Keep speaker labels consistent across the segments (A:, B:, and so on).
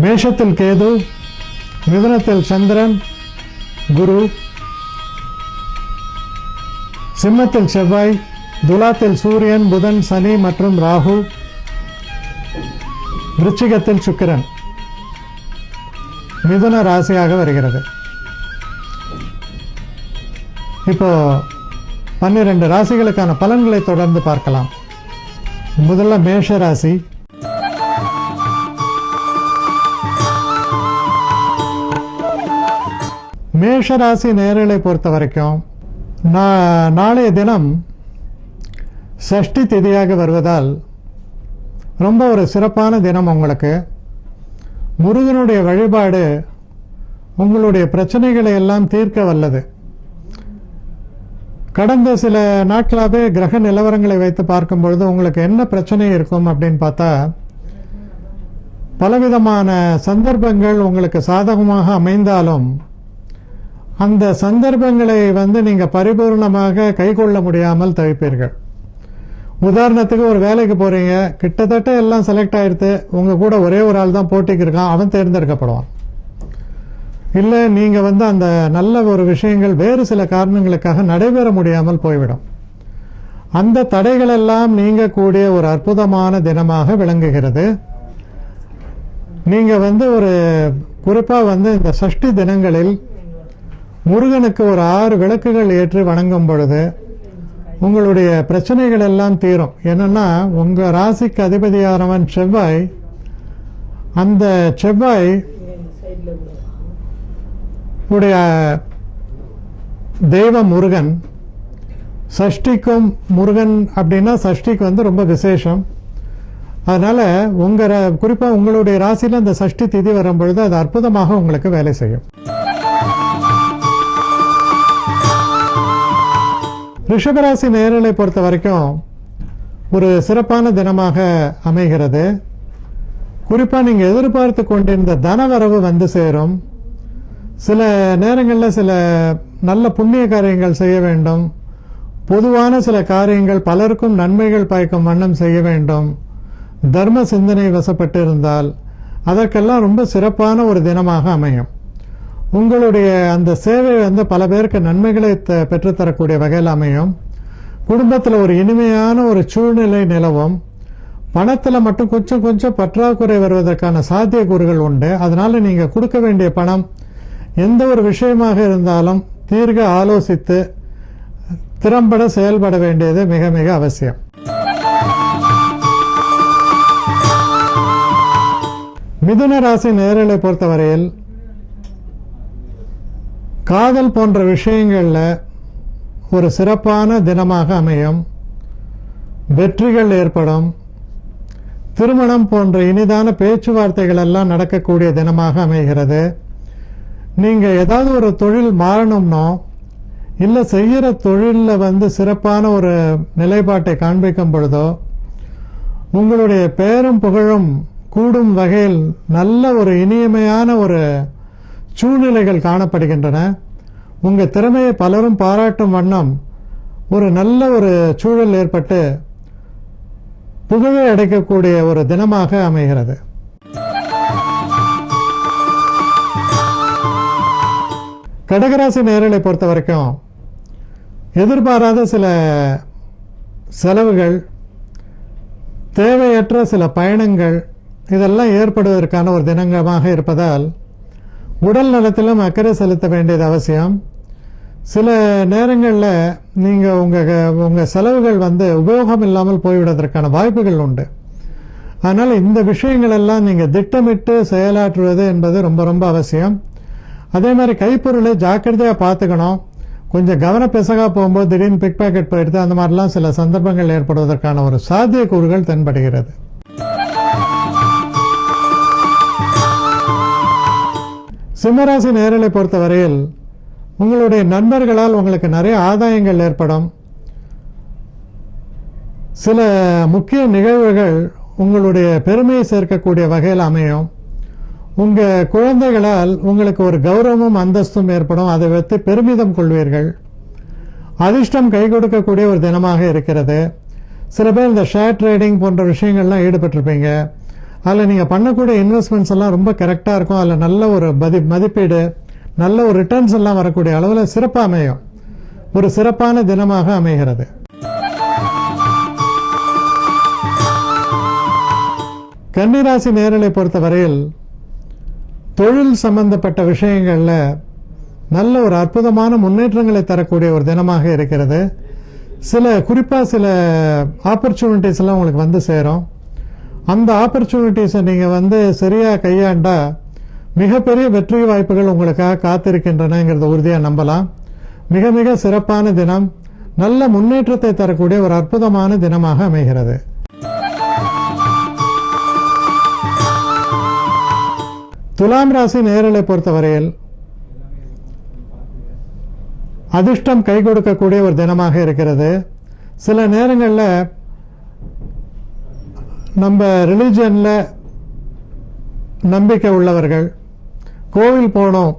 A: மேஷத்தில் கேது, மிதுனத்தில் சந்திரன், குரு, சிம்மத்தில் செவ்வாய், துலாத்தில் சூரியன், புதன், சனி மற்றும் ராகு, விருச்சிகத்தில் சுக்கிரன் மிதுன ராசியாக வருகிறது. இப்போ 12 ராசிகளுக்கான பலன்களை தொடர்ந்து பார்க்கலாம். முதல்ல மேஷ ராசி. மேஷ ராசி நேயர்களை பொறுத்த வரைக்கும் நாளைய தினம் சஷ்டி திதியாக வருவதால் ரொம்ப ஒரு சிறப்பான தினம். உங்களுக்கு முருகனுடைய வழிபாடு உங்களுடைய பிரச்சனைகளை எல்லாம் தீர்க்க வல்லது. கடந்த சில நாட்களாகவே கிரக நிலவரங்களை வைத்து பார்க்கும் பொழுது உங்களுக்கு என்ன பிரச்சனை இருக்கும் அப்படின்னு பார்த்தா, பலவிதமான சந்தர்ப்பங்கள் உங்களுக்கு சாதகமாக அமைந்தாலும் அந்த சந்தர்ப்பங்களை நீங்க பரிபூர்ணமாக கைக்கொள்ள முடியாமல் தவிப்பீர்கள். உதாரணத்துக்கு ஒரு வேலைக்கு போறீங்க, கிட்டத்தட்ட எல்லாம் செலக்ட் ஆயிடுத்து, உங்க கூட ஒரே ஒரு ஆள் தான் போட்டிக்கு இருக்கான், அவன் தேர்ந்தெடுக்கப்படுவான். இல்லை நீங்க அந்த நல்ல ஒரு விஷயங்கள் வேறு சில காரணங்களுக்காக நடைபெற முடியாமல் போய்விடும். அந்த தடைகள் எல்லாம் நீங்கக்கூடிய ஒரு அற்புதமான தினமாக விளங்குகிறது. நீங்க ஒரு குறிப்பா இந்த சஷ்டி தினங்களில் முருகனுக்கு ஒரு 6 விளக்குகள் ஏற்றி வணங்கும் பொழுது உங்களுடைய பிரச்சனைகள் எல்லாம் தீரும். என்னன்னா உங்க ராசிக்கு அதிபதியானவன் செவ்வாய், அந்த செவ்வாய் உடைய தெய்வம் முருகன். சஷ்டிக்கும் முருகன் அப்படின்னா சஷ்டிக்கு ரொம்ப விசேஷம். அதனால குறிப்பா உங்களுடைய ராசியில அந்த சஷ்டி திதி வரும் பொழுது அது அற்புதமாக உங்களுக்கு வேலை செய்யும். ரிஷபராசி நேயர்களை பொறுத்த வரைக்கும் ஒரு சிறப்பான தினமாக அமைகிறது. குறிப்பா நீங்க எதிர்பார்த்து கொண்டிருந்த தனவரவு சேரும். சில நேரங்களில் சில நல்ல புண்ணிய காரியங்கள் செய்ய வேண்டும். பொதுவான சில காரியங்கள் பலருக்கும் நன்மைகள் பயக்கும் வண்ணம் செய்ய வேண்டும். தர்ம சிந்தனை வசப்பட்டு இருந்தால் அதற்கெல்லாம் ரொம்ப சிறப்பான ஒரு தினமாக அமையும். உங்களுடைய அந்த சேவை பல பேருக்கு நன்மைகளை பெற்றுத்தரக்கூடிய வகையில் அமையும். குடும்பத்தில் ஒரு இனிமையான ஒரு சூழ்நிலை நிலவும். பணத்தில் மட்டும் கொஞ்சம் கொஞ்சம் பற்றாக்குறை வருவதற்கான சாத்தியக்கூறுகள் உண்டு. அதனால நீங்க கொடுக்க வேண்டிய பணம் எந்த ஒரு விஷயமாக இருந்தாலும் தீர்க்க ஆலோசித்து திறம்பட செயல்பட வேண்டியது மிக மிக அவசியம். மிதுன ராசி நேயர்களை பொறுத்தவரையில் காதல் போன்ற விஷயங்கள்ல ஒரு சிறப்பான தினமாக அமையும். வெற்றிகள் ஏற்படும். திருமணம் போன்ற இனிதான பேச்சுவார்த்தைகள் எல்லாம் நடக்கக்கூடிய தினமாக அமைகிறது. நீங்க ஏதாவது ஒரு தொழில் மாறணும்னோ இல்ல செய்யற தொழில சிறப்பான ஒரு நிலைப்பாட்டை காண்பிக்கும் பொழுதோ உங்களுடைய பெயரும் புகழும் கூடும் வகையில் நல்ல ஒரு இனிமையான ஒரு சூழ்நிலைகள் காணப்படுகின்றன. உங்க திறமையை பலரும் பாராட்டும் வண்ணம் ஒரு நல்ல ஒரு சூழல் ஏற்பட்டு புகழை அடைக்கக்கூடிய ஒரு தினமாக அமைகிறது. கடகராசி நேயர்களை பொறுத்த வரைக்கும் எதிர்பாராத சில செலவுகள், தேவையற்ற சில பயணங்கள் இதெல்லாம் ஏற்படுவதற்கான ஒரு தினங்கமாக இருப்பதால் உடல் நலத்திலும் அக்கறை செலுத்த வேண்டியது அவசியம். சில நேரங்களில் நீங்க உங்க செலவுகள் உபயோகம் இல்லாமல் போய்விடுவதற்கான வாய்ப்புகள் உண்டு. அதனால இந்த விஷயங்கள் எல்லாம் நீங்க திட்டமிட்டு செயலாற்றுவது என்பது ரொம்ப ரொம்ப அவசியம். அதே மாதிரி கைப்பொருளை ஜாக்கிரதையா பார்த்துக்கணும். கொஞ்சம் கவன பெசகா போகும்போது திடீர்னு பிக் பாக்கெட் போயிடுது, அந்த மாதிரிலாம் சில சந்தர்ப்பங்கள் ஏற்படுவதற்கான ஒரு சாத்தியக்கூறுகள் தென்படுகிறது. சிம்மராசி நேயர்களை பொறுத்த வரையில் உங்களுடைய நண்பர்களால் உங்களுக்கு நிறைய ஆதாயங்கள் ஏற்படும். சில முக்கிய நிகழ்வுகள் உங்களுடைய பெருமையை சேர்க்கக்கூடிய வகையில் அமையும். உங்க குழந்தைகளால் உங்களுக்கு ஒரு கௌரவமும் அந்தஸ்தும் ஏற்படும். அதை வைத்து பெருமிதம் கொள்வீர்கள். அதிர்ஷ்டம் கை கொடுக்கக்கூடிய ஒரு தினமாக இருக்கிறது. சில பேர் இந்த ஷேர் ட்ரேடிங் போன்ற விஷயங்கள்லாம் ஈடுபட்டிருப்பீங்க. அதில் நீங்கள் பண்ணக்கூடிய இன்வெஸ்ட்மெண்ட்ஸ் எல்லாம் ரொம்ப கரெக்டாக இருக்கும். அதில் நல்ல ஒரு மதிப்பீடு, நல்ல ஒரு ரிட்டர்ன்ஸ் எல்லாம் வரக்கூடிய அளவில் சிறப்பாக அமையும். ஒரு சிறப்பான தினமாக அமைகிறது. கன்னிராசி நேரலை பொறுத்தவரையில் தொழில் சம்பந்தப்பட்ட விஷயங்களில் நல்ல ஒரு அற்புதமான முன்னேற்றங்களை தரக்கூடிய ஒரு தினமாக இருக்கிறது. குறிப்பாக சில ஆப்பர்ச்சுனிட்டிஸ் எல்லாம் உங்களுக்கு வந்து சேரும். அந்த ஆப்பர்ச்சுனிட்டிஸை நீங்கள் சரியாக கையாண்டா மிகப்பெரிய வெற்றி வாய்ப்புகள் உங்களுக்காக காத்திருக்கின்றனங்கிறத உறுதியாக நம்பலாம். மிக மிக சிறப்பான தினம், நல்ல முன்னேற்றத்தை தரக்கூடிய ஒரு அற்புதமான தினமாக அமைகிறது. துலாம் ராசி நேயர்களை பொறுத்தவரையில் அதிர்ஷ்டம் கை கொடுக்கக்கூடிய ஒரு தினமாக இருக்கிறது. சில நேரங்களில் நம்ம ரிலிஜன்ல நம்பிக்கை உள்ளவர்கள் கோவில் போனோம்,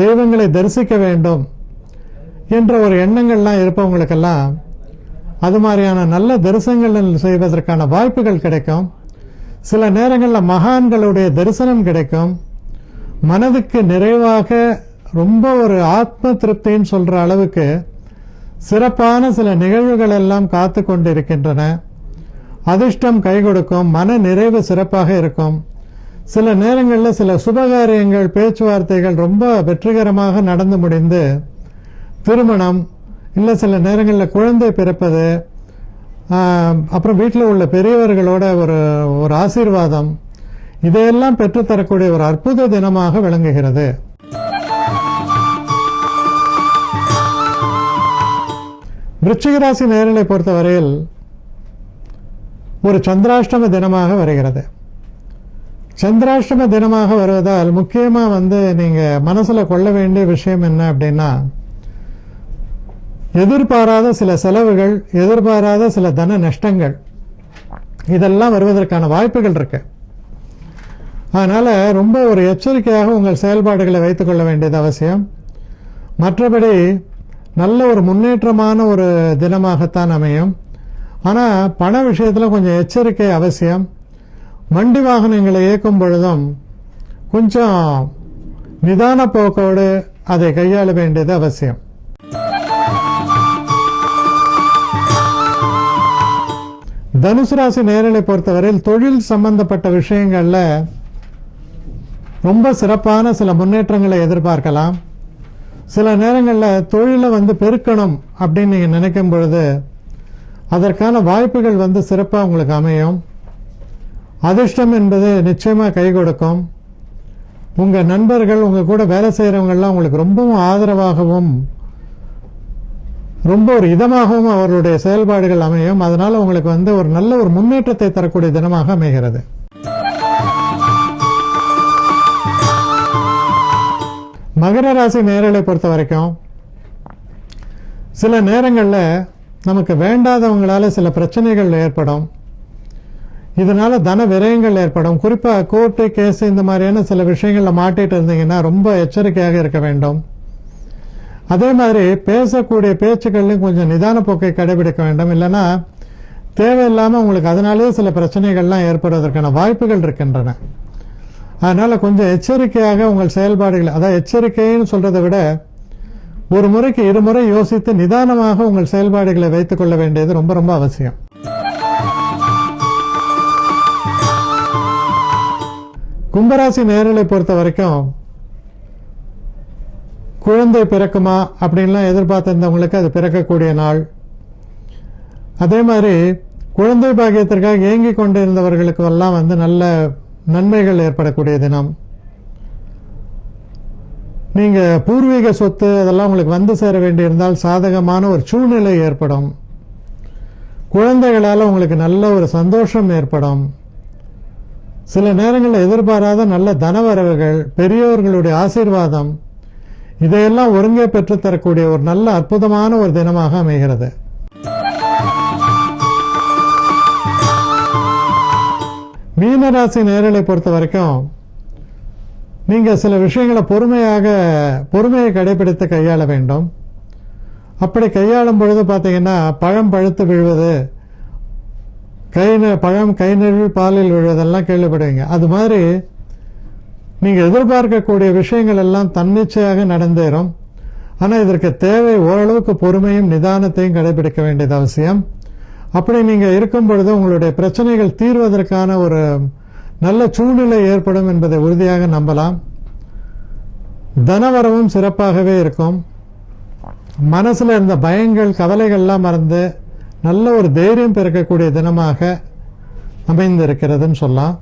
A: தெய்வங்களை தரிசிக்க வேண்டும் என்ற ஒரு எண்ணங்கள்லாம் இருப்பவங்களுக்கெல்லாம் அது மாதிரியான நல்ல தரிசனங்கள் செய்வதற்கான வாய்ப்புகள் கிடைக்கும். சில நேரங்களில் மகான்களுடைய தரிசனம் கிடைக்கும். மனதுக்கு நிறைவாக ரொம்ப ஒரு ஆத்ம திருப்தின்னு சொல்ற அளவுக்கு சிறப்பான சில நிகழ்வுகள் எல்லாம் காத்து கொண்டிருக்கின்றன. அதிர்ஷ்டம் கை கொடுக்கும், மன நிறைவு சிறப்பாக இருக்கும். சில நேரங்களில் சில சுபகாரியங்கள், பேச்சுவார்த்தைகள் ரொம்ப வெற்றிகரமாக நடந்து முடிந்து திருமணம், இல்லை சில நேரங்களில் குழந்தை பிறப்பது, அப்புறம் வீட்டில் உள்ள பெரியவர்களோட ஒரு ஆசீர்வாதம், இதையெல்லாம் பெற்றுத்தரக்கூடிய ஒரு அற்புத தினமாக விளங்குகிறது. விருச்சிக ராசி நேயர்களை பொறுத்தவரையில் ஒரு சந்திராஷ்டம தினமாக வருகிறது. சந்திராஷ்டம தினமாக வருவதால் முக்கியமாக நீங்க மனசுல கொள்ள வேண்டிய விஷயம் என்ன அப்படின்னா, எதிர்பாராத சில செலவுகள், எதிர்பாராத சில தன நஷ்டங்கள், இதெல்லாம் வருவதற்கான வாய்ப்புகள் இருக்கு. அதனால ரொம்ப ஒரு எச்சரிக்கையாக உங்கள் செயல்பாடுகளை வைத்துக் கொள்ள வேண்டியது அவசியம். மற்றபடி நல்ல ஒரு முன்னேற்றமான ஒரு தினமாகத்தான் அமையும். ஆனால் பண விஷயத்தில் கொஞ்சம் எச்சரிக்கை அவசியம். வண்டி வாகனங்களை இயக்கும் பொழுதும் கொஞ்சம் நிதான போக்கோடு அதை கையாள வேண்டியது அவசியம். தனுசு ராசி நேயர்களை பொறுத்தவரையில் தொழில் சம்பந்தப்பட்ட விஷயங்கள்ல ரொம்ப சிறப்பான சில முன்னேற்றங்களை எதிர்பார்க்கலாம். சில நேரங்களில் தொழிலை பெருக்கணும் அப்படின்னு நீங்க நினைக்கும் பொழுது அதற்கான வாய்ப்புகள் சிறப்பாக உங்களுக்கு அமையும். அதிர்ஷ்டம் என்பது நிச்சயமா கை கொடுக்கும். உங்க நண்பர்கள், உங்க கூட வேலை செய்யறவங்கெல்லாம் உங்களுக்கு ரொம்பவும் ஆதரவாகவும் ரொம்ப ஒரு இதமாகவும் அவர்களுடைய செயல்பாடுகள் அமையும். அதனால உங்களுக்கு ஒரு நல்ல ஒரு முன்னேற்றத்தை தரக்கூடிய தினமாக அமைகிறது. மகர ராசி நேயர்களை பொறுத்த வரைக்கும் சில நேரங்களில் நமக்கு வேண்டாதவங்களால சில பிரச்சனைகள் ஏற்படும். இதனால தன விரயங்கள் ஏற்படும். குறிப்பாக கோர்ட்டு, கேஸ் இந்த மாதிரியான சில விஷயங்கள்ல மாட்டிட்டு இருந்தீங்கன்னா ரொம்ப எச்சரிக்கையாக இருக்க வேண்டும். அதே மாதிரி பேசக்கூடிய பேச்சுக்கள்லையும் கொஞ்சம் நிதான போக்கை கடைபிடிக்க வேண்டும். இல்லைன்னா தேவையில்லாம உங்களுக்கு அதனாலேயே சில பிரச்சனைகள்லாம் ஏற்படுவதற்கான வாய்ப்புகள் இருக்கின்றன. அதனால கொஞ்சம் எச்சரிக்கையாக உங்கள் செயல்பாடுகள், அதாவது எச்சரிக்கைன்னு சொல்றதை விட ஒரு முறைக்கு இருமுறை யோசித்து நிதானமாக உங்கள் செயல்பாடுகளை வைத்துக் கொள்ள வேண்டியது ரொம்ப ரொம்ப அவசியம். கும்பராசி நேயர்களை பொறுத்த வரைக்கும் குழந்தை பிறக்குமா அப்படின்லாம் எதிர்பார்த்திருந்தவங்களுக்கு அது பிறக்கக்கூடிய நாள். அதே மாதிரி குழந்தை பாக்கியத்திற்காக ஏங்கி கொண்டிருந்தவர்களுக்கு எல்லாம் நல்ல நன்மைகள் ஏற்படக்கூடிய தினம். நீங்க பூர்வீக சொத்து அதெல்லாம் உங்களுக்கு சேர வேண்டியிருந்தால் சாதகமான ஒரு சூழ்நிலை ஏற்படும். குழந்தைகளால் உங்களுக்கு நல்ல ஒரு சந்தோஷம் ஏற்படும். சில நேரங்களில் எதிர்பாராத நல்ல தனவரவுகள், பெரியோர்களுடைய ஆசீர்வாதம், இதையெல்லாம் ஒருங்கே பெற்றுத்தரக்கூடிய ஒரு நல்ல அற்புதமான ஒரு தினமாக அமைகிறது. மீனராசி நேயர்களை பொறுத்த வரைக்கும் நீங்க சில விஷயங்களை பொறுமையை கடைபிடித்து கையாள வேண்டும். அப்படி கையாளும் பொழுது பார்த்தீங்கன்னா பழம் பழுத்து விழுவது, பழம் கை நழுவி பாலில் விழுவதெல்லாம் கேள்விப்படுவீங்க. அது மாதிரி நீங்க எதிர்பார்க்கக்கூடிய விஷயங்கள் எல்லாம் தன்னிச்சையாக நடந்தேறும். ஆனா இதற்கு தேவை ஓரளவுக்கு பொறுமையும் நிதானத்தையும் கடைபிடிக்க வேண்டியது அவசியம். அப்படி நீங்க இருக்கும் பொழுது உங்களுடைய பிரச்சனைகள் தீர்வதற்கான ஒரு நல்ல சூழ்நிலை ஏற்படும் என்பதை உறுதியாக நம்பலாம். தனவரவும் சிறப்பாகவே இருக்கும். மனசுல இருந்த பயங்கள் கவலைகள்லாம் மறந்து நல்ல ஒரு தைரியம் பிறக்கக்கூடிய தினமாக அமைந்திருக்கிறதுன்னு சொல்லலாம்.